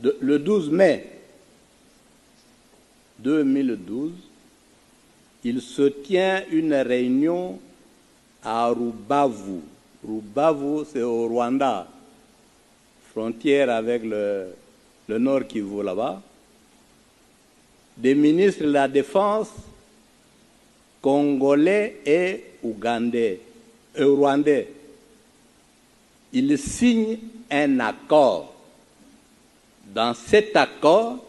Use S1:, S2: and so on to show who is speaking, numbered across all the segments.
S1: le 12 mai 2012, il se tient une réunion à Rubavu. Rubavu, c'est au Rwanda, frontière avec le Nord Kivu là-bas, des ministres de la Défense congolais et rwandais. Ils signent un accord. Dans cet accord,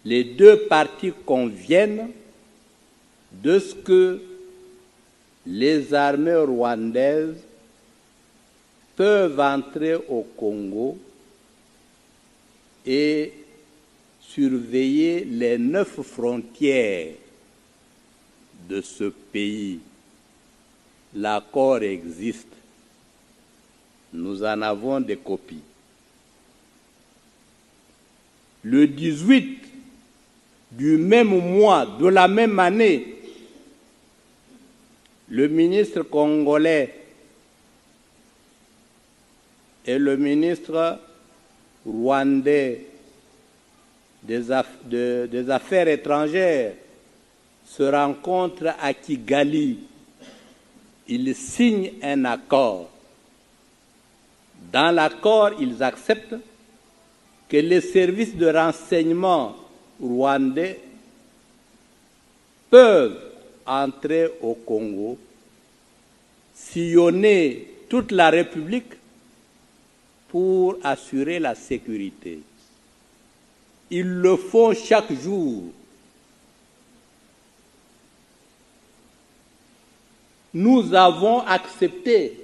S1: les deux parties conviennent de ce que les armées rwandaises peuvent entrer au Congo et surveiller les 9 frontières de ce pays. L'accord existe. Nous en avons des copies. Le 18 du même mois, de la même année, le ministre congolais et le ministre rwandais des Affaires étrangères se rencontrent à Kigali. Ils signent un accord. Dans l'accord, ils acceptent que les services de renseignement rwandais peuvent entrer au Congo, sillonner toute la République pour assurer la sécurité. Ils le font chaque jour. Nous avons accepté,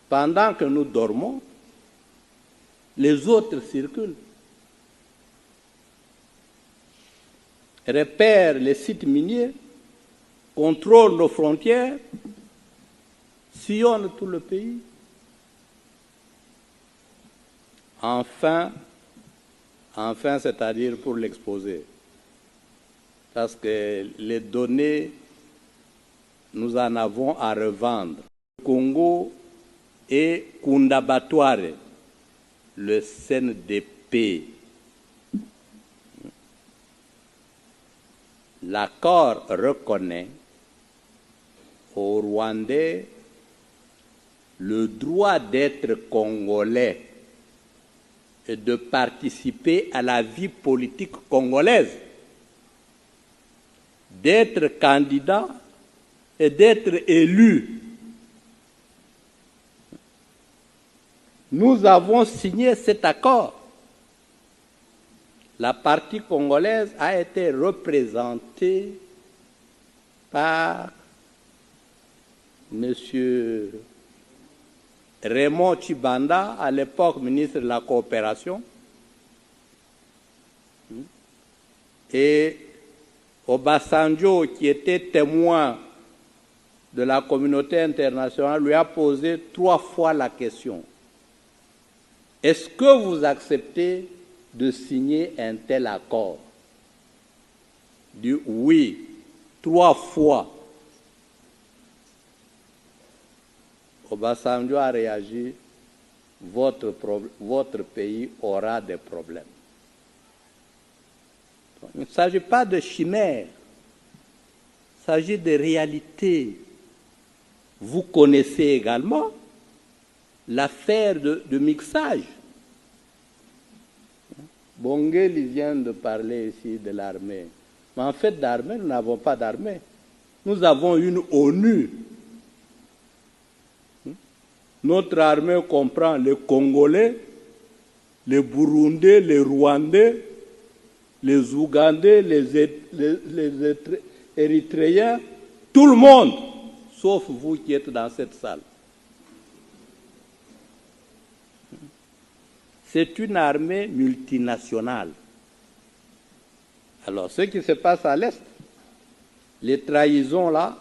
S1: pendant que nous dormons, les autres circulent, repèrent les sites miniers, contrôlent nos frontières, sillonnent tout le pays. Enfin, c'est-à-dire pour l'exposer, parce que les données, nous en avons à revendre. Le Congo et Kundabatware, le CNDP. L'accord reconnaît aux Rwandais le droit d'être congolais et de participer à la vie politique congolaise, d'être candidat et d'être élu. Nous avons signé cet accord. La partie congolaise a été représentée par M. Raymond Tshibanda, à l'époque ministre de la Coopération, et Obasanjo, qui était témoin de la communauté internationale, lui a posé 3 fois la question. Est-ce que vous acceptez de signer un tel accord? Il dit oui, 3 fois. Obasanjo a réagi, votre pays aura des problèmes. Il ne s'agit pas de chimère, il s'agit de réalité. Vous connaissez également l'affaire de mixage. Bongeli vient de parler ici de l'armée. Mais en fait, d'armée, nous n'avons pas d'armée. Nous avons une ONU. Notre armée comprend les Congolais, les Burundais, les Rwandais, les Ougandais, les Érythréens, tout le monde, sauf vous qui êtes dans cette salle. C'est une armée multinationale. Alors, ce qui se passe à l'Est, les trahisons là,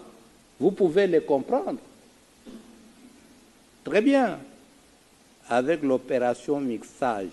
S1: vous pouvez les comprendre. Très bien, avec l'opération mixage.